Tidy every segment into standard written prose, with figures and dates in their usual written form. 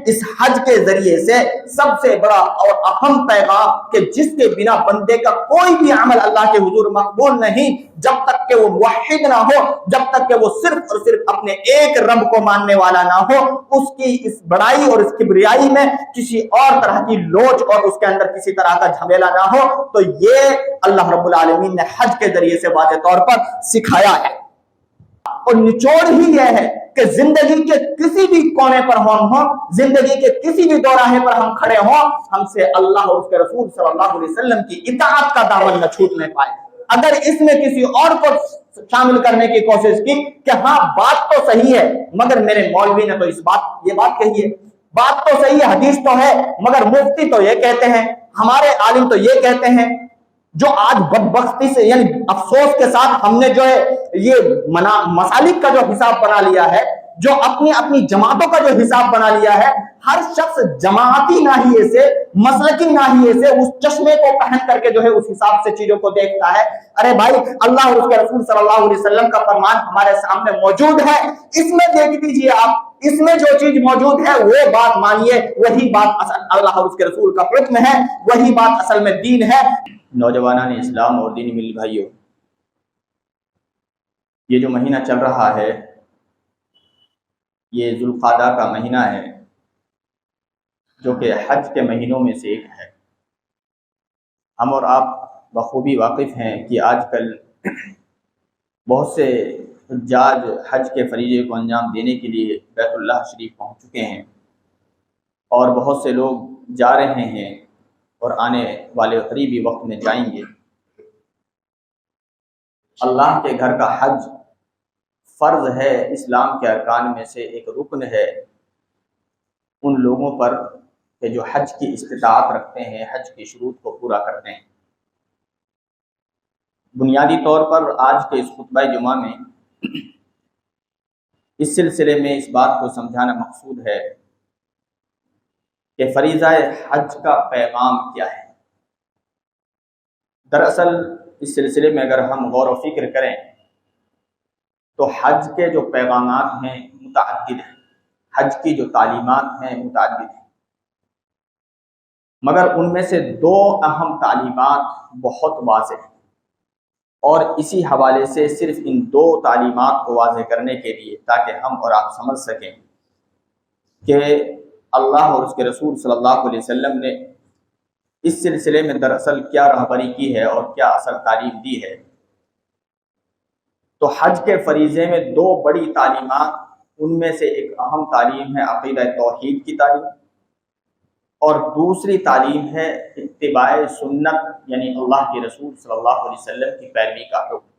اس حج کے ذریعے سے سب سے بڑا اور اہم پیغام کہ جس کے بنا بندے کا کوئی بھی عمل اللہ کے حضور مقبول نہیں، جب تک کہ وہ موحد نہ ہو، جب تک کہ وہ صرف اور صرف اپنے ایک رب کو ماننے والا نہ ہو، اس کی اس بڑائی اور اس کبریائی میں کسی اور طرح کی لوچ اور اس کے اندر کسی طرح کا جھمیلا نہ ہو، تو یہ اللہ رب العالمین نے حج کے ذریعے سے واضح طور پر سکھایا ہے۔ اور نچوڑ ہی یہ ہے کہ زندگی کے کسی بھی کونے پر ہم ہوں، زندگی کے کسی بھی دوراہے پر ہم کھڑے ہوں، ہم سے اللہ اور اس کے رسول صلی اللہ علیہ وسلم کی اطاعت کا دامن نہ چھوٹنے پائے۔ اگر اس میں کسی اور کو شامل کرنے کی کوشش کی کہ ہاں بات تو صحیح ہے مگر میرے مولوی نے تو یہ بات کہی ہے، بات تو صحیح ہے، حدیث تو ہے مگر مفتی تو یہ کہتے ہیں، ہمارے عالم تو یہ کہتے ہیں، جو آج بدبختی سے یعنی افسوس کے ساتھ ہم نے جو ہے یہ مسالک کا جو حساب بنا لیا ہے، جو اپنی جماعتوں کا جو حساب بنا لیا ہے، ہر شخص جماعتی ناحیے سے، مسلکی ناحیے سے اس چشمے کو پہن کر کے جو ہے اس حساب سے چیزوں کو دیکھتا ہے۔ ارے بھائی، اللہ اور اس کے رسول صلی اللہ علیہ وسلم کا فرمان ہمارے سامنے موجود ہے، اس میں دیکھ لیجیے آپ، اس میں جو چیز موجود ہے وہ بات مانیے، وہی بات اصل اللہ اور اس کے رسول کا حکم ہے، وہی بات اصل میں دین ہے۔ نوجوانان اسلام اور دینی مل بھائیوں، یہ جو مہینہ چل رہا ہے یہ ذوالقعدہ کا مہینہ ہے، جو کہ حج کے مہینوں میں سے ایک ہے۔ ہم اور آپ بخوبی واقف ہیں کہ آج کل بہت سے حجاج حج کے فریضے کو انجام دینے کے لیے بیت اللہ شریف پہنچ چکے ہیں، اور بہت سے لوگ جا رہے ہیں اور آنے والے قریبی وقت میں جائیں گے۔ اللہ کے گھر کا حج فرض ہے، اسلام کے ارکان میں سے ایک رکن ہے ان لوگوں پر کہ جو حج کی استطاعت رکھتے ہیں، حج کی شروط کو پورا کرتے ہیں۔ بنیادی طور پر آج کے اس خطبہ جمعہ میں اس سلسلے میں اس بات کو سمجھانا مقصود ہے کہ فریضہ حج کا پیغام کیا ہے۔ دراصل اس سلسلے میں اگر ہم غور و فکر کریں تو حج کے جو پیغامات ہیں متعدد ہیں، حج کی جو تعلیمات ہیں متعدد ہیں، مگر ان میں سے دو اہم تعلیمات بہت واضح ہیں، اور اسی حوالے سے صرف ان دو تعلیمات کو واضح کرنے کے لیے تاکہ ہم اور آپ سمجھ سکیں کہ اللہ اور اس کے رسول صلی اللہ علیہ وسلم نے اس سلسلے میں دراصل کیا رہبری کی ہے اور کیا اصل تعلیم دی ہے، تو حج کے فریضے میں دو بڑی تعلیمات، ان میں سے ایک اہم تعلیم ہے عقیدہ توحید کی تعلیم، اور دوسری تعلیم ہے اتباع سنت یعنی اللہ کے رسول صلی اللہ علیہ وسلم کی پیروی کا حکم۔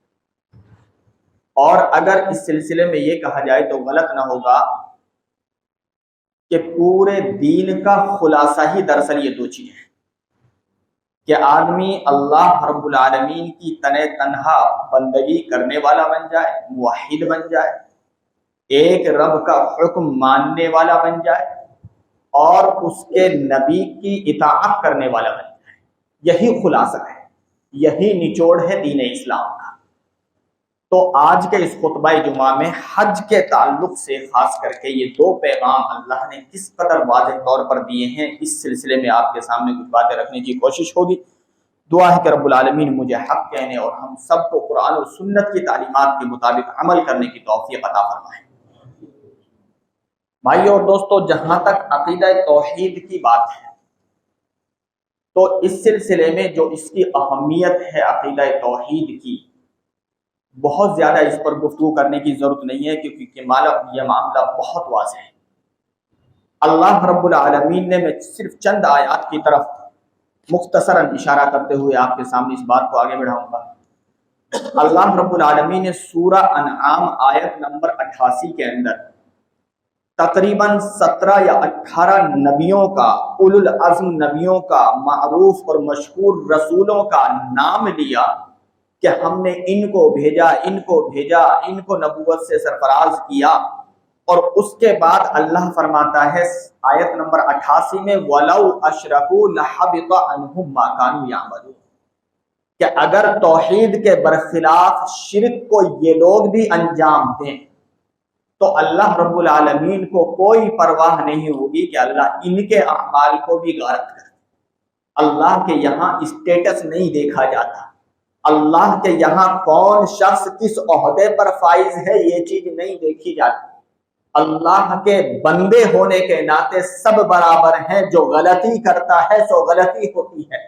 اور اگر اس سلسلے میں یہ کہا جائے تو غلط نہ ہوگا کہ پورے دین کا خلاصہ ہی دراصل یہ دو چیزیں ہیں کہ آدمی اللہ رب العالمین کی تنہا بندگی کرنے والا بن جائے، موحد بن جائے، ایک رب کا حکم ماننے والا بن جائے، اور اس کے نبی کی اطاعت کرنے والا بن جائے۔ یہی خلاصہ ہے، یہی نچوڑ ہے دین اسلام کا۔ تو آج کے اس خطبہ جمعہ میں حج کے تعلق سے خاص کر کے یہ دو پیغام اللہ نے کس قدر واضح طور پر دیے ہیں، اس سلسلے میں آپ کے سامنے کچھ باتیں رکھنے کی کوشش ہوگی۔ دعا ہے کہ رب العالمین مجھے حق کہنے اور ہم سب کو قرآن و سنت کی تعلیمات کے مطابق عمل کرنے کی توفیق عطا فرمائے۔ بھائیو اور دوستو، جہاں تک عقیدہ توحید کی بات ہے تو اس سلسلے میں جو اس کی اہمیت ہے عقیدہ توحید کی، بہت زیادہ اس پر گفتگو کرنے کی ضرورت نہیں ہے، کیونکہ یہ معاملہ بہت واضح ہے۔ اللہ رب العالمین نے، میں صرف چند آیات کی طرف مختصراً اشارہ کرتے ہوئے آپ کے سامنے اس بات کو آگے بڑھاؤں گا۔ اللہ رب العالمین نے سورہ انعام آیت نمبر 88 کے اندر تقریباً 17 یا 18 نبیوں کا، اولو العزم نبیوں کا، معروف اور مشہور رسولوں کا نام لیا کہ ہم نے ان کو بھیجا، ان کو بھیجا، ان کو نبوت سے سرفراز کیا، اور اس کے بعد اللہ فرماتا ہے آیت نمبر 88 میں وَلَوْ أَشْرَكُوا لَحَبِطَ عَنْهُمْ مَا كَانُوا يَعْمَلُونَ، کہ اگر توحید کے برخلاف شرک کو یہ لوگ بھی انجام دیں تو اللہ رب العالمین کو کوئی پرواہ نہیں ہوگی کہ اللہ ان کے اعمال کو بھی غارت کرے۔ اللہ کے یہاں اسٹیٹس نہیں دیکھا جاتا، اللہ کے یہاں کون شخص کس عہدے پر فائز ہے یہ چیز نہیں دیکھی جاتی۔ اللہ کے بندے ہونے کے ناطے سب برابر ہیں، جو غلطی کرتا ہے سو غلطی ہوتی ہے۔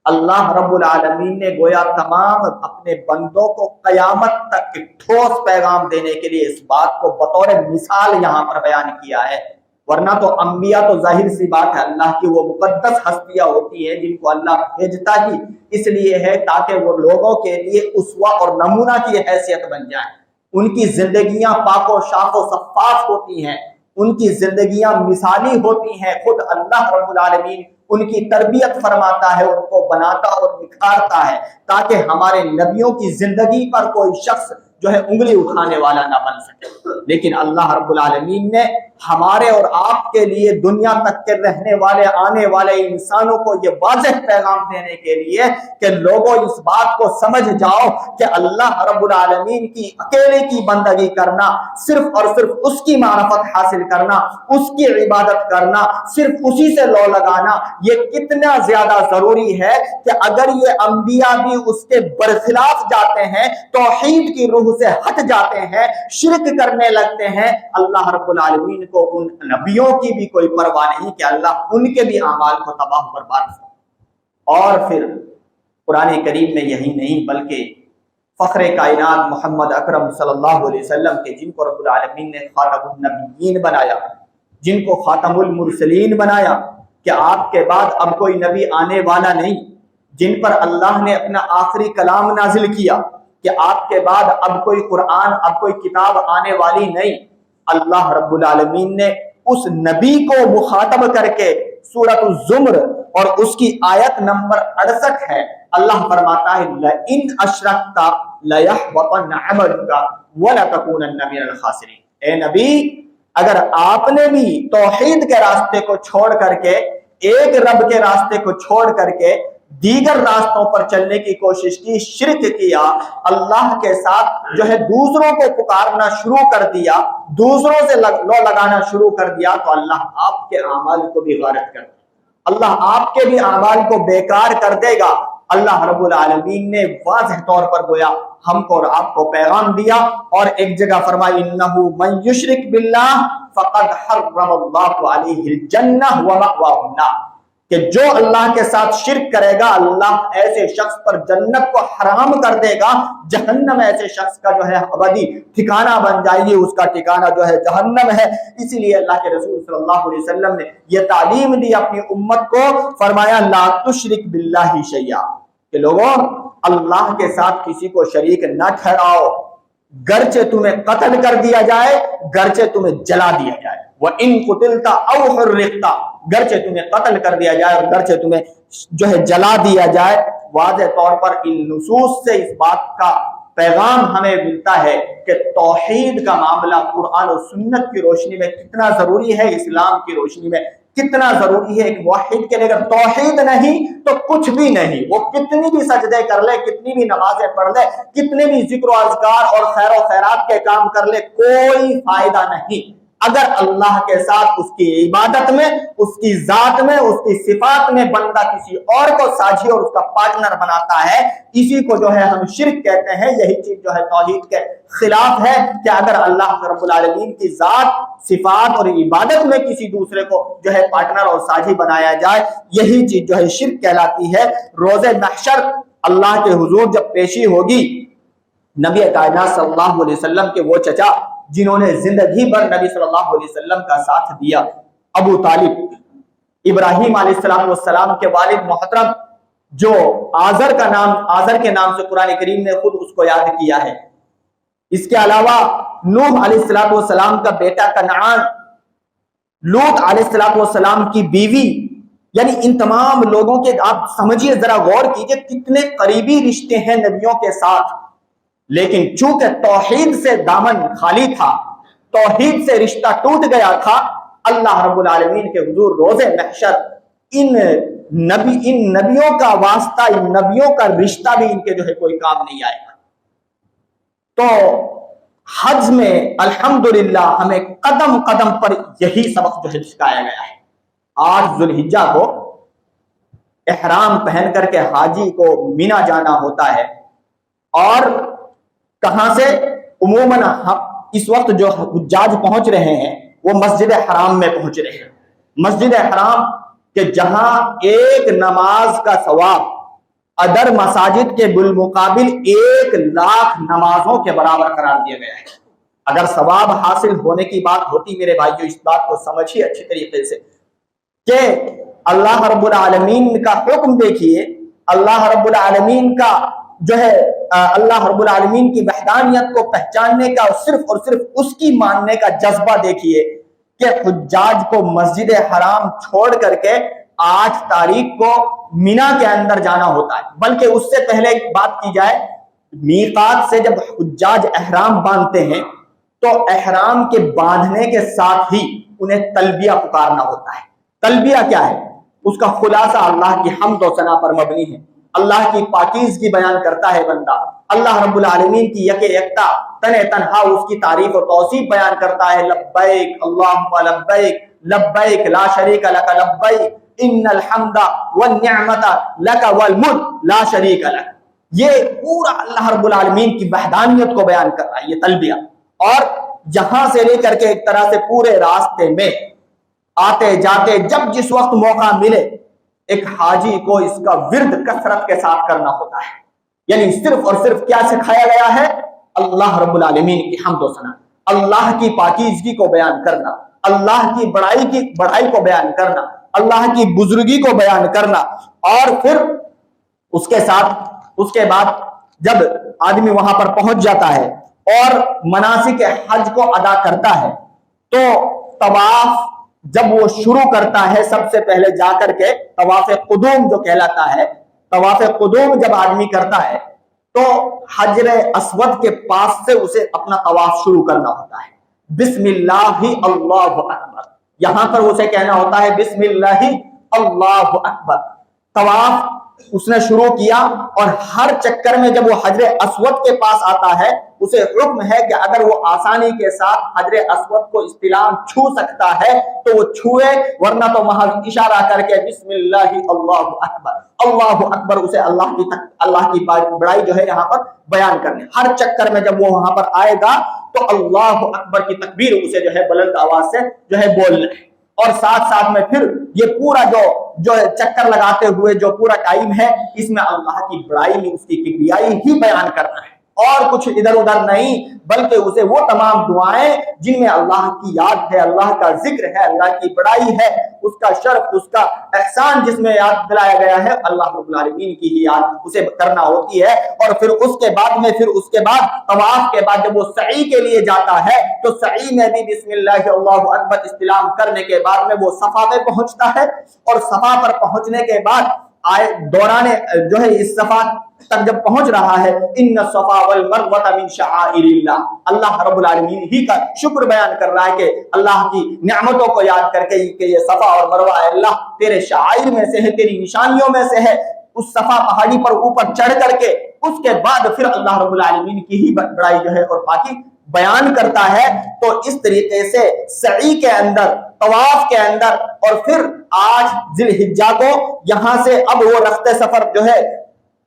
اللہ رب العالمین نے گویا تمام اپنے بندوں کو قیامت تک ٹھوس پیغام دینے کے لیے اس بات کو بطور مثال یہاں پر بیان کیا ہے۔ ورنہ تو انبیاء تو ظاہر سی بات ہے اللہ کی وہ مقدس ہستیاں ہوتی ہیں جن کو اللہ بھیجتا ہی اس لیے ہے تاکہ وہ لوگوں کے لیے اسوہ اور نمونہ کی حیثیت بن جائیں۔ ان کی زندگیاں پاک و شاف و شفاف ہوتی ہیں، ان کی زندگیاں مثالی ہوتی ہیں۔ خود اللہ رب العالمین ان کی تربیت فرماتا ہے، ان کو بناتا اور نکھارتا ہے تاکہ ہمارے نبیوں کی زندگی پر کوئی شخص جو ہے انگلی اٹھانے والا نہ بن سکے۔ لیکن اللہ رب العالمین نے ہمارے اور آپ کے لیے دنیا تک کے رہنے والے آنے والے انسانوں کو یہ واضح پیغام دینے کے لیے کہ لوگوں اس بات کو سمجھ جاؤ کہ اللہ رب العالمین کی اکیلے کی بندگی کرنا، صرف اور صرف اس کی معرفت حاصل کرنا، اس کی عبادت کرنا، صرف اسی سے لو لگانا، یہ کتنا زیادہ ضروری ہے کہ اگر یہ انبیاء بھی اس کے برخلاف جاتے ہیں، توحید کی روح سے ہٹ جاتے ہیں، شرک کرنے لگتے ہیں، اللہ رب العالمین کو ان نبیوں کی بھی کوئی پرواہ نہیں کہ اللہ ان کے بھی اعمال کو تباہ و برباد کرے۔ اور پھر قرآن کریم میں یہی نہیں بلکہ فخر کائنات محمد اکرم صلی اللہ علیہ وسلم کے جن کو رب العالمین نے خاتم النبیین بنایا، جن کو خاتم المرسلین بنایا کہ آپ کے بعد اب کوئی نبی آنے والا نہیں، جن پر اللہ نے اپنا آخری کلام نازل کیا کہ آپ کے بعد اب کوئی قرآن، اب کوئی کتاب آنے والی نہیں، اللہ رب العالمین نے اس نبی کو مخاطب کر کے سورۃ الزمر اور اس کی آیت نمبر 68 ہے، اللہ فرماتا ہے لَإِنْ أَشْرَكْتَ لَيَحْبَطَنَّ عَمَلُكَ وَلَتَكُونَنَّ مِنَ الْخَاسِرِينَ۔ اے نبی، اگر آپ نے بھی توحید کے راستے کو چھوڑ کر کے، ایک رب کے راستے کو چھوڑ کر کے دیگر راستوں پر چلنے کی کوشش کی، شرک کیا، اللہ کے ساتھ جو ہے دوسروں کو پکارنا شروع کر دیا، دوسروں سے لو لگانا شروع کر دیا، تو اللہ آپ کے اعمال کو بھی غارت کر دے گا، اللہ آپ کے بھی اعمال کو بیکار کر دے گا۔ اللہ رب العالمین نے واضح طور پر گویا ہم کو اور آپ کو پیغام دیا، اور ایک جگہ فرمائی انہ من یشرک باللہ فقد حرم اللہ علیہ الجنہ ومأواہ النار، کہ جو اللہ کے ساتھ شرک کرے گا اللہ ایسے شخص پر جنت کو حرام کر دے گا، جہنم ایسے شخص کا جو ہے ابدی ٹھکانہ بن جائے گی، اس کا ٹھکانہ جو ہے جہنم ہے۔ اسی لیے اللہ کے رسول صلی اللہ علیہ وسلم نے یہ تعلیم دی اپنی امت کو، فرمایا لا تشرک باللہ شیئا، کہ لوگوں اللہ کے ساتھ کسی کو شریک نہ ٹھہراؤ، گرچہ تمہیں قتل کر دیا جائے، گرچہ تمہیں جلا دیا جائے، وَإِن قُتِلْتَ أَوْ حُرِّقْتَ، گرچہ تمہیں قتل کر دیا جائے اور گرچہ تمہیں جو ہے جلا دیا جائے۔ واضح طور پر ان نصوص سے اس بات کا پیغام ہمیں ملتا ہے کہ توحید کا معاملہ قرآن و سنت کی روشنی میں کتنا ضروری ہے، اسلام کی روشنی میں کتنا ضروری ہے۔ ایک موحد کے لیے اگر توحید نہیں تو کچھ بھی نہیں، وہ کتنی بھی سجدے کر لے، کتنی بھی نمازیں پڑھ لے، کتنے بھی ذکر و اذکار اور خیر و خیرات کے کام کر لے، کوئی فائدہ نہیں اگر اللہ کے ساتھ اس کی عبادت میں، اس کی ذات میں، اس کی صفات میں بندہ کسی اور کو ساجی اور اس کا پارٹنر بناتا ہے۔ اسی کو جو ہے ہم شرک کہتے ہیں۔ یہی چیز جو ہے توحید کے خلاف ہے کہ اگر اللہ رب العالمین کی ذات، صفات اور عبادت میں کسی دوسرے کو جو ہے پارٹنر اور ساجی بنایا جائے، یہی چیز جو ہے شرک کہلاتی ہے۔ روز محشر اللہ کے حضور جب پیشی ہوگی، نبی کائنات صلی اللہ علیہ وسلم کے وہ چچا جنہوں نے زندگی بھر نبی صلی اللہ علیہ وسلم کا ساتھ دیا، ابو طالب، ابراہیم علیہ السلام کے والد محترم، جو آزر کے نام سے قرآن کریم نے خود اس کو یاد کیا ہے۔ اس کے علاوہ نوح علیہ السلام کا بیٹا کنعان، لوط علیہ السلام کی بیوی، یعنی ان تمام لوگوں کے آپ سمجھیے، ذرا غور کیجئے کتنے قریبی رشتے ہیں نبیوں کے ساتھ، لیکن چونکہ توحید سے دامن خالی تھا، توحید سے رشتہ ٹوٹ گیا تھا، اللہ رب العالمین کے حضور روز محشر ان نبیوں کا واسطہ، ان نبیوں کا رشتہ بھی ان کے جو ہے کوئی کام نہیں آئے گا۔ تو حج میں الحمدللہ ہمیں قدم قدم پر یہی سبق جو ہے سکھایا گیا ہے۔ 8 ذی الحجہ کو احرام پہن کر کے حاجی کو مینا جانا ہوتا ہے، اور کہاں سے؟ عموماً اس وقت جو حجاج پہنچ رہے ہیں وہ مسجد حرام میں پہنچ رہے ہیں۔ مسجد حرام کہ جہاں ایک نماز کا ثواب ادر مساجد کے بالمقابل 1,00,000 نمازوں کے برابر قرار دیا گیا ہے۔ اگر ثواب حاصل ہونے کی بات ہوتی میرے بھائیو، اس بات کو سمجھیے اچھی طریقے سے کہ اللہ رب العالمین کا حکم دیکھیے، اللہ رب العالمین کا جو ہے اللہ رب العالمین کی وحدانیت کو پہچاننے کا اور صرف اس کی ماننے کا جذبہ دیکھیے کہ حجاج کو مسجد حرام چھوڑ کر کے 8 تاریخ کو مینا کے اندر جانا ہوتا ہے۔ بلکہ اس سے پہلے ایک بات کی جائے، میقات سے جب حجاج احرام باندھتے ہیں تو احرام کے باندھنے کے ساتھ ہی انہیں تلبیہ پکارنا ہوتا ہے۔ تلبیہ کیا ہے؟ اس کا خلاصہ اللہ کی حمد و ثنا پر مبنی ہے، اللہ کی پاکیزگی بیان کرتا ہے بندہ، اللہ رب العالمین کی یکتا تنہا اس کی تعریف و توصیف بیان کرتا ہے۔ لبیک اللہم لبیک لبیک لا شریک لک لبیک ان الحمد والنعمت لک والملک لا شریک لک۔ یہ پورا اللہ رب العالمین کی وحدانیت کو بیان کر رہا ہے یہ تلبیہ، اور یہاں سے لے کر کے ایک طرح سے پورے راستے میں آتے جاتے جب جس وقت موقع ملے ایک حاجی کو اس کا ورد کثرت کے ساتھ کرنا ہوتا ہے۔ یعنی صرف اور صرف کیا سکھایا گیا ہے؟ اللہ رب العالمین کی حمد و ثنا، اللہ کی پاکیزگی کو بیان کرنا، اللہ کی بڑائی کو بیان کرنا، اللہ کی بزرگی کو بیان کرنا، اور پھر اس کے بعد جب آدمی وہاں پر پہنچ جاتا ہے اور مناسک حج کو ادا کرتا ہے تو طواف جب وہ شروع کرتا ہے، سب سے پہلے جا کر کے طواف قدوم جو کہلاتا ہے، طواف قدوم جب آدمی کرتا ہے تو حجر اسود کے پاس سے اسے اپنا طواف شروع کرنا ہوتا ہے۔ بسم اللہ اللہ اکبر، یہاں پر اسے کہنا ہوتا ہے بسم اللہ اللہ اکبر۔ طواف اس نے شروع کیا، اور ہر چکر میں جب وہ حجر اسود کے پاس آتا ہے اسے حکم ہے کہ اگر وہ آسانی کے ساتھ حجر اسود کو استلام چھو سکتا ہے تو وہ چھوئے، ورنہ تو محض اشارہ کر کے بسم اللہ اللہ اکبر اللہ اکبر اسے اللہ کی بڑائی جو ہے یہاں پر بیان کرنے۔ ہر چکر میں جب وہ وہاں پر آئے گا تو اللہ اکبر کی تکبیر اسے جو ہے بلند آواز سے جو ہے بولنا ہے، اور ساتھ ساتھ میں پھر یہ پورا جو چکر لگاتے ہوئے جو پورا ٹائم ہے اس میں اللہ کی بڑائی، اس کی کبریائی ہی بیان کرنا ہے، اور کچھ ادھر ادھر نہیں، بلکہ اسے وہ تمام دعائیں جن میں اللہ کی یاد ہے، اللہ کا ذکر ہے، اللہ کی بڑائی ہے، اس کا شرف، اس کا احسان جس میں یاد دلایا گیا ہے، اللہ رب العالمین کی ہی یاد اسے کرنا ہوتی ہے۔ اور پھر اس کے بعد طواف کے بعد جب وہ سعی کے لیے جاتا ہے تو سعی میں بھی بسم اللہ اللہ اکبر استلام کرنے کے بعد میں وہ صفا پہ پہنچتا ہے، اور صفا پر پہنچنے کے بعد دوران جو ہے اس صفا تک جب پہنچ رہا ہے، ان الصفا والمروہ من شعائر اللہ، اللہ رب العالمین ہی کا شکر بیان کر رہا ہے کہ اللہ کی نعمتوں کو یاد کر کے کہ یہ صفا اور مروہ اللہ تیرے شعائر میں سے ہے، تیری نشانیوں میں سے ہے۔ اس صفا پہاڑی پر اوپر چڑھ کر کے اس کے بعد پھر اللہ رب العالمین کی ہی بڑائی جو ہے اور پاکی بیان کرتا ہے۔ تو اس طریقے سے سعی کے اندر، طواف کے اندر، اور پھر 8 ذی الحجہ کو یہاں سے اب وہ رخت سفر جو ہے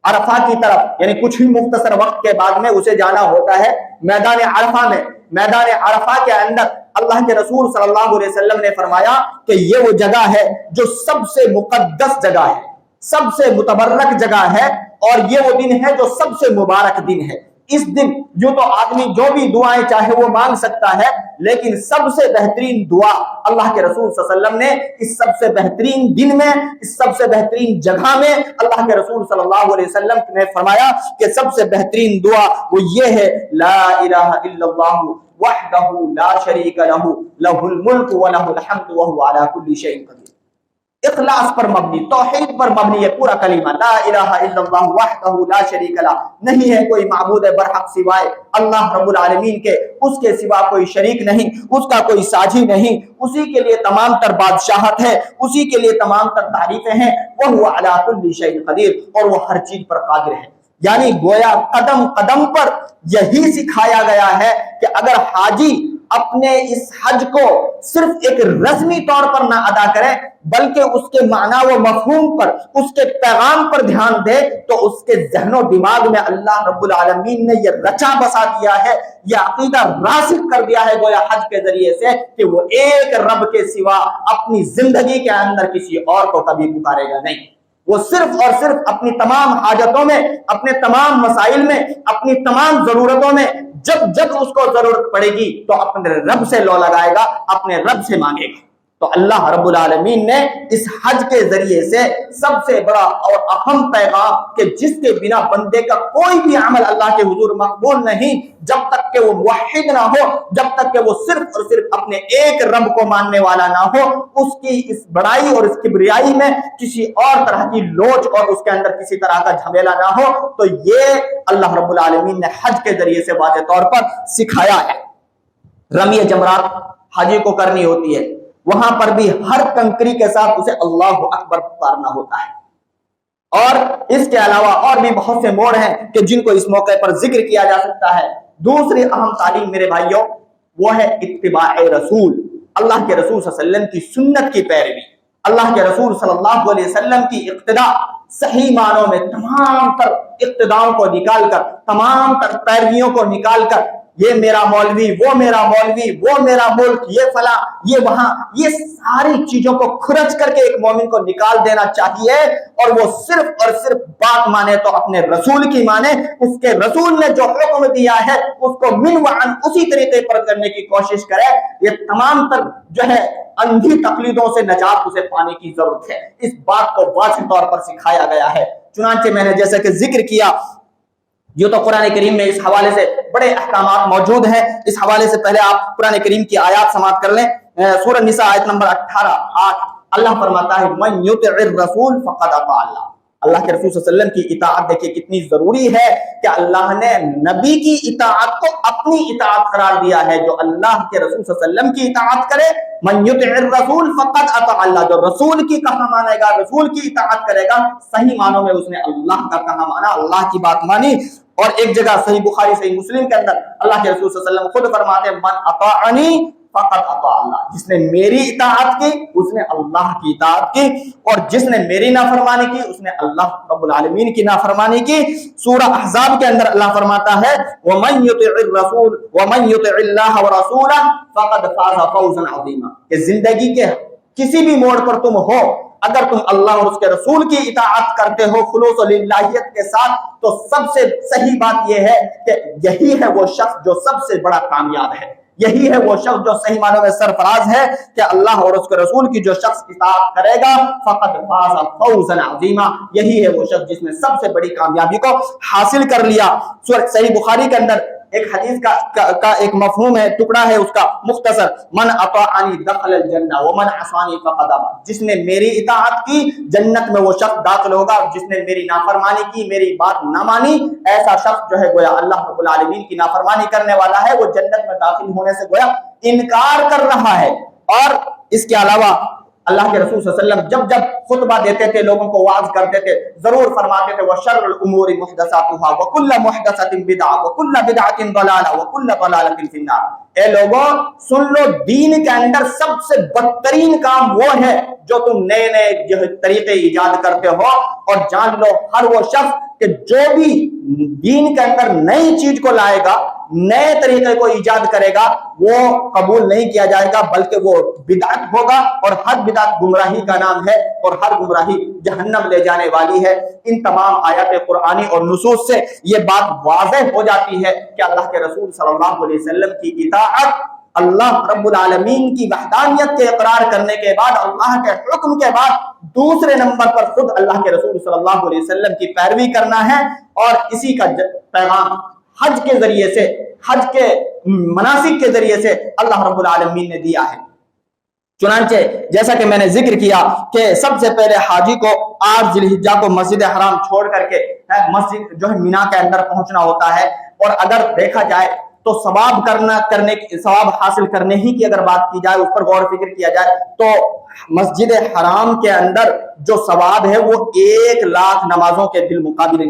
عرفہ کی طرف، یعنی کچھ ہی مختصر وقت کے بعد میں اسے جانا ہوتا ہے میدان عرفہ میں۔ میدان عرفہ کے اندر اللہ کے رسول صلی اللہ علیہ وسلم نے فرمایا کہ یہ وہ جگہ ہے جو سب سے مقدس جگہ ہے، سب سے متبرک جگہ ہے، اور یہ وہ دن ہے جو سب سے مبارک دن ہے۔ اس دن جو تو آدمی جو بھی دعائیں چاہے وہ مانگ سکتا ہے، لیکن سب سے بہترین دعا اللہ کے رسول صلی اللہ علیہ وسلم نے اس سب سے بہترین دن میں، اس سب سے بہترین جگہ میں اللہ کے رسول صلی اللہ علیہ وسلم نے فرمایا کہ سب سے بہترین دعا وہ یہ ہے، لا الہ الا اللہ وحدہ لا شریک لہ لہ الملک ولہ الحمد وہو علی کل شیء قدیر۔ اخلاص پر مبنی، توحید پر مبنی ہے پورا کلمہ، لا الہ الا اللہ وحدہ لا شریک لہ، نہیں ہے کوئی معبود برحق سوائے اللہ رب العالمین کے، اس کے سوا کوئی شریک نہیں، اس کا کوئی ساجی نہیں، اسی کے لیے تمام تر بادشاہت ہے، اسی کے لیے تمام تر تعریفیں ہیں، وہو علی کل شیء قدیر، اور وہ ہر چیز پر قادر ہے۔ یعنی گویا قدم قدم پر یہی سکھایا گیا ہے کہ اگر حاجی اپنے اس حج کو صرف ایک رسمی طور پر نہ ادا کرے بلکہ اس کے معنی و مفہوم پر، اس کے پیغام پر دھیان دے، تو اس کے ذہن و دماغ میں اللہ رب العالمین نے یہ رچا بسا دیا ہے، یہ عقیدہ راسخ کر دیا ہے گویا حج کے ذریعے سے کہ وہ ایک رب کے سوا اپنی زندگی کے اندر کسی اور کو کبھی پکارے گا نہیں۔ وہ صرف اور صرف اپنی تمام حاجتوں میں، اپنے تمام مسائل میں، اپنی تمام ضرورتوں میں جب جب اس کو ضرورت پڑے گی تو اپنے رب سے لو لگائے گا، اپنے رب سے مانگے گا۔ تو اللہ رب العالمین نے اس حج کے ذریعے سے سب سے بڑا اور اہم پیغام کہ جس کے بنا بندے کا کوئی بھی عمل اللہ کے حضور مقبول نہیں، جب تک کہ وہ موحد نہ ہو، جب تک کہ وہ صرف اور صرف اپنے ایک رب کو ماننے والا نہ ہو، اس کی اس بڑائی اور اس کبریائی میں کسی اور طرح کی لوچ اور اس کے اندر کسی طرح کا جھمیلا نہ ہو، تو یہ اللہ رب العالمین نے حج کے ذریعے سے واضح طور پر سکھایا ہے۔ رمی جمرات حاجی کو کرنی ہوتی ہے، وہاں پر بھی ہر کنکری کے ساتھ اسے اللہ اکبر پکارنا ہوتا ہے۔ اور اس کے علاوہ اور بھی بہت سے موڑ ہیں کہ جن کو اس موقع پر ذکر کیا جا سکتا ہے۔ دوسری اہم تعلیم میرے بھائیوں وہ ہے اتباع رسول، اللہ کے رسول صلی اللہ علیہ وسلم کی سنت کی پیروی، اللہ کے رسول صلی اللہ علیہ وسلم کی اقتداء، صحیح معنوں میں تمام تر اقتداؤں کو نکال کر، تمام تر پیرویوں کو نکال کر، یہ میرا مولوی، وہ میرا مولوی، وہ میرا ملک، یہ فلاں، یہ وہاں، یہ ساری چیزوں کو کھرچ کر کے ایک مومن کو نکال دینا چاہیے اور وہ صرف اور صرف بات مانے تو اپنے رسول کی مانے، اس کے رسول نے جو حکم دیا ہے اس کو من وعن اسی طریقے پر کرنے کی کوشش کرے۔ یہ تمام تر جو ہے اندھی تقلیدوں سے نجات اسے پانے کی ضرورت ہے، اس بات کو واضح طور پر سکھایا گیا ہے۔ چنانچہ میں نے جیسا کہ ذکر کیا، یہ تو قرآن کریم میں اس حوالے سے بڑے احکامات موجود ہیں۔ اس حوالے سے پہلے آپ قرآن کریم کی آیات سماعت کر لیں۔ سورہ نساء آیت نمبر 18 اللہ فرماتا ہے من یطع الرسول فقد اطاع اللہ۔ اللہ کے رسول صلی اللہ علیہ وسلم کی اطاعت دیکھیں کتنی ضروری ہے کہ اللہ نے نبی کی اطاعت کو اپنی اطاعت قرار دیا ہے۔ جو اللہ کے رسول صلی اللہ علیہ وسلم کی اطاعت کرے، من یطع الرسول فقد اطاع اللہ، جو رسول کی کہا مانے گا، رسول کی اطاعت کرے گا، صحیح معنوں میں اس نے اللہ کا کہا مانا، اللہ کی بات مانی۔ اور ایک جگہ صحیح بخاری صحیح مسلم کے اندر اللہ کے رسول صلی اللہ علیہ وسلم خود فرماتے ہیں من اطاعنی فقط اطاع اللہ، جس نے میری اطاعت کی اس نے اللہ کی اطاعت کی، اور جس نے میری نافرمانی کی اس نے اللہ رب العالمین کی نافرمانی کی۔ سورہ احزاب کے اندر اللہ فرماتا ہے ومن یطع الرسول ومن یطع اللہ ورسولہ فقد فاز فوزا عظیما، کہ زندگی کے کسی بھی موڑ پر تم ہو، اگر تم اللہ اور اس کے رسول کی اطاعت کرتے ہو خلوص و للہیت کے ساتھ، تو سب سے صحیح بات یہ ہے کہ یہی ہے وہ شخص جو سب سے بڑا کامیاب ہے، یہی ہے وہ شخص جو صحیح معنوں میں سرفراز ہے کہ اللہ اور اس کے رسول کی جو شخص اطاعت کرے گا فقد فاز فوزا عظیما، یہی ہے وہ شخص جس نے سب سے بڑی کامیابی کو حاصل کر لیا۔ سورہ صحیح بخاری کے اندر ایک حدیث کا ایک مفہوم ہے، ٹکڑا ہے اس کا مختصر، من اطاعنی دخل الجنہ ومن عصانی فقد ابا، جس نے میری اطاعت کی جنت میں وہ شخص داخل ہوگا، جس نے میری نافرمانی کی، میری بات نہ مانی، ایسا شخص جو ہے گویا اللہ رب العالمین کی نافرمانی کرنے والا ہے، وہ جنت میں داخل ہونے سے گویا انکار کر رہا ہے۔ اور اس کے علاوہ اللہ کے رسول صلی اللہ علیہ وسلم جب جب خطبہ دیتے تھے، لوگوں کو واعظ کرتے تھے، ضرور فرماتے تھے وَشَرُّ الْأُمُورِ مُحْدَثَاتُهَا وَكُلَّ مُحْدَثَةٍ بِدْعَةٌ وَكُلَّ بِدْعَةٍ ضَلَالَةٌ وَكُلَّ ضَلَالَةٍ فِي النَّارِ۔ اے لوگوں سن لو، دین کے اندر سب سے بدترین کام وہ ہے جو تم نئے نئے طریقے ایجاد کرتے ہو، اور جان لو ہر وہ شخص کہ جو بھی دین کے اندر نئی چیز کو لائے گا، نئے طریقے کو ایجاد کرے گا، وہ قبول نہیں کیا جائے گا، بلکہ وہ بدعت ہوگا، اور ہر بدعت گمراہی کا نام ہے، اور ہر گمراہی جہنم لے جانے والی ہے۔ ان تمام آیات قرآنی اور نصوص سے یہ بات واضح ہو جاتی ہے کہ اللہ کے رسول صلی اللہ علیہ وسلم کی اطاعت، اللہ رب العالمین کی وحدانیت کے اقرار کرنے کے بعد، اللہ کے حکم کے بعد دوسرے نمبر پر خود اللہ کے رسول صلی اللہ علیہ وسلم کی پیروی کرنا ہے، اور اسی کا پیغام حج کے ذریعے سے، حج کے مناسک کے ذریعے سے اللہ رب العالمین نے دیا ہے۔ چنانچہ جیسا کہ میں نے ذکر کیا کہ سب سے پہلے حاجی کو 8 ذی الحجہ کو مسجد حرام چھوڑ کر کے مسجد جو ہے مینا کے اندر پہنچنا ہوتا ہے، اور اگر دیکھا جائے تو ثواب حاصل کرنے ہی کی اگر بات کی جائے، اس پر غور و فکر کیا جائے، تو مسجد حرام کے اندر جو ثواب ہے وہ 1 لاکھ نمازوں کے بالمقابل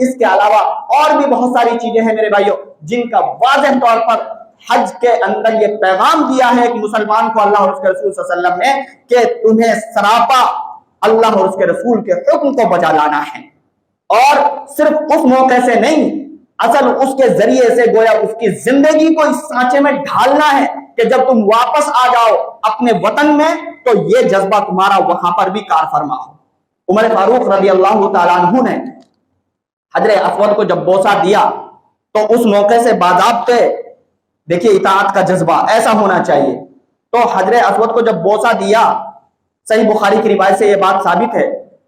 اس کے علاوہ اور بھی بہت ساری چیزیں ہیں میرے بھائیوں جن کا واضح طور پر حج کے اندر یہ پیغام دیا ہے کہ مسلمان کو اللہ اور اس کے رسول صلی اللہ علیہ وسلم نے کہ تمہیں سراپا اللہ اور اس کے رسول کے حکم کو بجا لانا ہے، اور صرف اس موقع سے نہیں، اصل اس کے ذریعے سے گویا اس کی زندگی کو اس سانچے میں ڈھالنا ہے کہ جب تم واپس آ جاؤ اپنے وطن میں تو یہ جذبہ تمہارا وہاں پر بھی کار فرما ہو۔ عمر فاروق رضی اللہ تعالیٰ عنہ نے حجر اسود کو جب بوسہ دیا تو اس موقع سے باضابطے دیکھیے اطاعت کا جذبہ ایسا ہونا چاہیے، تو حجر اسود کو جب بوسہ دیا، صحیح بخاری کی روایت سے یہ بات ثابت ہے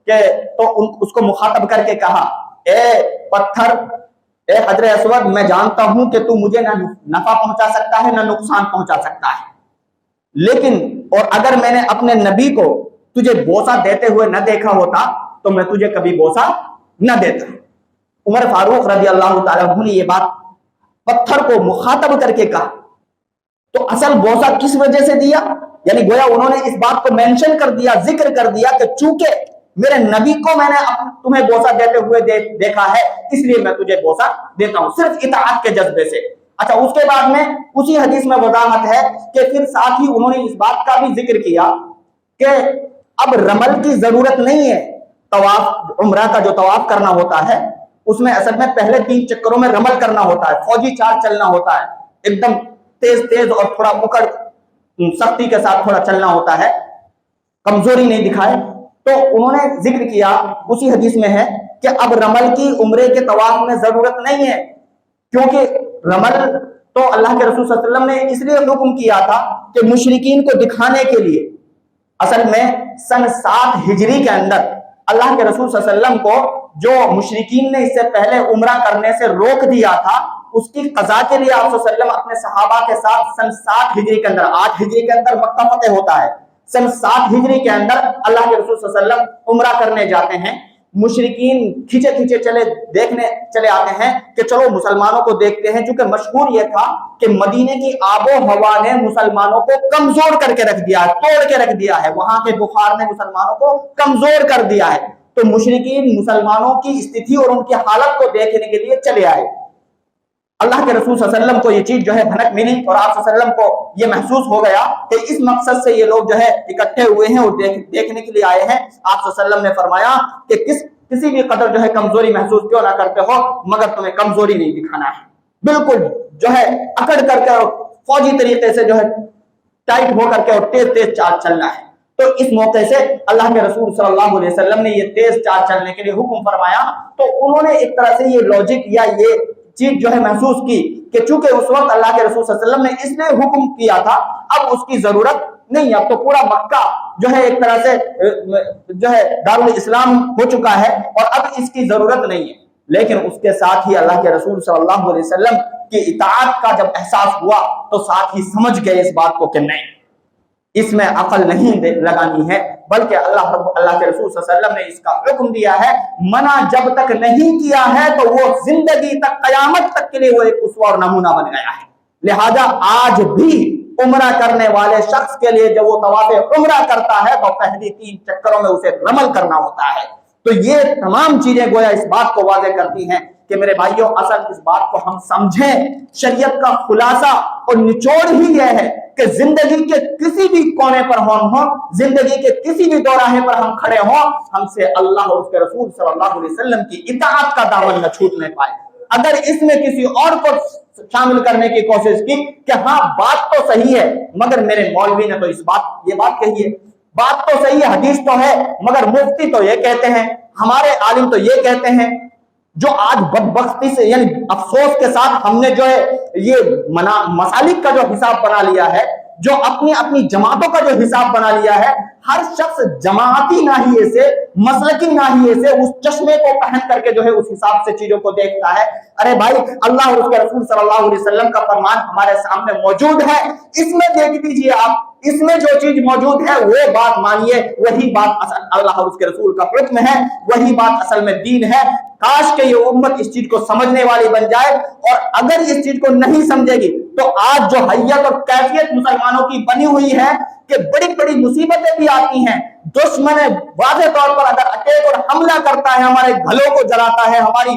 کہ تو اس کو مخاطب کر کے کہا، اے پتھر، اے حجر اسود، میں جانتا ہوں کہ تو مجھے نہ نفع پہنچا سکتا ہے نہ نقصان پہنچا سکتا ہے، لیکن اور اگر میں نے اپنے نبی کو تجھے بوسہ دیتے ہوئے نہ دیکھا ہوتا تو میں تجھے کبھی بوسہ نہ دیتا۔ عمر فاروق رضی اللہ تعالیٰ عنہ نے یہ بات پتھر کو مخاطب کر کے کہا، تو اصل بوسہ کس وجہ سے دیا؟ یعنی گویا انہوں نے اس بات کو مینشن کر دیا، ذکر کر دیا کہ چونکہ میرے نبی کو میں نے تمہیں بوسہ دیتے ہوئے دیکھا ہے اس لیے میں تجھے بوسہ دیتا ہوں، صرف اطاعت کے جذبے سے۔ اچھا، اس کے بعد میں اسی حدیث میں وضاحت ہے کہ پھر ساتھ ہی انہوں نے اس بات کا بھی ذکر کیا کہ اب رمل کی ضرورت نہیں ہے، طواف عمرہ کا جو طواف کرنا ہوتا ہے اس میں اصل میں پہلے 3 چکروں میں رمل کرنا ہوتا ہے، فوجی چال چلنا ہوتا ہے، ایک دم تیز تیز اور تھوڑا اکڑ سختی کے ساتھ تھوڑا چلنا ہوتا ہے، کمزوری نہیں دکھائے۔ تو انہوں نے ذکر کیا اسی حدیث میں ہے کہ اب رمل کی عمرے کے طواف میں ضرورت نہیں ہے، کیونکہ رمل تو اللہ کے رسول صلی اللہ علیہ وسلم نے اس لیے حکم کیا تھا کہ مشرکین کو دکھانے کے لیے، اصل میں سن 7 ہجری کے اندر اللہ کے رسول صلی اللہ علیہ وسلم کو جو مشرکین نے اس سے پہلے عمرہ کرنے سے روک دیا تھا اس کی قضا کے لیے آپ صلی اللہ علیہ وسلم اپنے صحابہ کے ساتھ سن 7 ہجری کے اندر، 8 ہجری کے اندر مکہ فتح ہوتا ہے، سن 7 ہجری کے اندر اللہ کے رسول صلی اللہ علیہ وسلم عمرہ کرنے جاتے ہیں، مشرکین کھچے کھچے دیکھنے چلے آتے ہیں کہ چلو مسلمانوں کو دیکھتے ہیں، چونکہ مشہور یہ تھا کہ مدینے کی آب و ہوا نے مسلمانوں کو کمزور کر کے رکھ دیا ہے، توڑ کے رکھ دیا ہے، وہاں کے بخار نے مسلمانوں کو کمزور کر دیا ہے، تو مشرکین مسلمانوں کی استھتی اور ان کی حالت کو دیکھنے کے لیے چلے آئے۔ اللہ کے رسول صلی اللہ علیہ وسلم کو یہ چیز جو ہے بھنک ملی اور آپ صلی اللہ علیہ وسلم کو یہ محسوس ہو گیا کہ اس مقصد سے یہ لوگ جو ہے اکٹھے ہوئے ہیں اور دیکھنے کے لیے آئے ہیں۔ آپ صلی اللہ علیہ وسلم نے فرمایا کہ کسی بھی قدر جو ہے کمزوری محسوس کیوں نہ کرتے ہو مگر تمہیں کمزوری نہیں دکھانا ہے، بالکل جو ہے اکڑ کر کے فوجی طریقے سے جو ہے ٹائٹ ہو کر کے اور تیز تیز چال چلنا ہے۔ تو اس موقع سے اللہ کے رسول صلی اللہ علیہ وسلم نے یہ تیز چال چلنے کے لیے حکم فرمایا، تو انہوں نے ایک طرح سے یہ لاجک یا یہ چیز جو ہے محسوس کی کہ چونکہ اس وقت اللہ کے رسول صلی اللہ علیہ وسلم نے اس لیے حکم کیا تھا، اب اس کی ضرورت نہیں، اب تو پورا مکہ جو ہے ایک طرح سے جو ہے دارالاسلام ہو چکا ہے اور اب اس کی ضرورت نہیں ہے۔ لیکن اس کے ساتھ ہی اللہ کے رسول صلی اللہ علیہ وسلم کی اطاعت کا جب احساس ہوا تو ساتھ ہی سمجھ گئے اس بات کو کہ نہیں، اس میں عقل نہیں لگانی ہے، بلکہ اللہ کے رسول صلی اللہ علیہ وسلم نے اس کا حکم دیا ہے، منع جب تک نہیں کیا ہے تو وہ زندگی تک قیامت تک کے لیے وہ ایک اسوہ اور نمونہ بن گیا ہے۔ لہذا آج بھی عمرہ کرنے والے شخص کے لیے جب وہ طواف عمرہ کرتا ہے تو پہلی 3 چکروں میں اسے رمل کرنا ہوتا ہے۔ تو یہ تمام چیزیں گویا اس بات کو واضح کرتی ہیں کہ میرے بھائیوں اصل اس بات کو ہم سمجھیں، شریعت کا خلاصہ اور نچوڑ ہی یہ ہے کہ زندگی کے کسی بھی کونے پر ہم ہوں، زندگی کے کسی بھی دوراہے پر ہم کھڑے ہوں، ہم سے اللہ اور اس کے رسول صلی اللہ علیہ وسلم کی اطاعت کا دامن نہ چھوٹنے پائے۔ اگر اس میں کسی اور کو شامل کرنے کی کوشش کی کہ ہاں بات تو صحیح ہے مگر میرے مولوی نے تو یہ بات کہی ہے، بات تو صحیح ہے، حدیث تو ہے مگر مفتی تو یہ کہتے ہیں، ہمارے عالم تو یہ کہتے ہیں، جو آج بدبختی سے یعنی افسوس کے ساتھ ہم نے جو ہے یہ مسالک کا جو حساب بنا لیا ہے، جو اپنی جماعتوں کا جو حساب بنا لیا ہے، ہر شخص جماعتی ناحیے سے، مسلکی ناحیے سے اس چشمے کو پہن کر کے جو ہے اس حساب سے چیزوں کو دیکھتا ہے۔ ارے بھائی، اللہ اور اس کے رسول صلی اللہ علیہ وسلم کا فرمان ہمارے سامنے موجود ہے، اس میں دیکھ لیجیے آپ، اس میں جو چیز موجود ہے وہ بات مانیے، وہی بات اصل اللہ اور اس کے رسول کا حکم ہے، وہی بات اصل میں دین ہے۔ کاش کہ یہ امت اس چیز کو سمجھنے والی بن جائے، اور اگر اس چیز کو نہیں سمجھے گی تو آج جو حیت اور کیفیت مسلمانوں کی بنی ہوئی ہے کہ بڑی بڑی مصیبتیں بھی آتی ہیں، دشمن واضح طور پر اگر اٹیک اور حملہ کرتا ہے، ہمارے گھروں کو جلاتا ہے، ہماری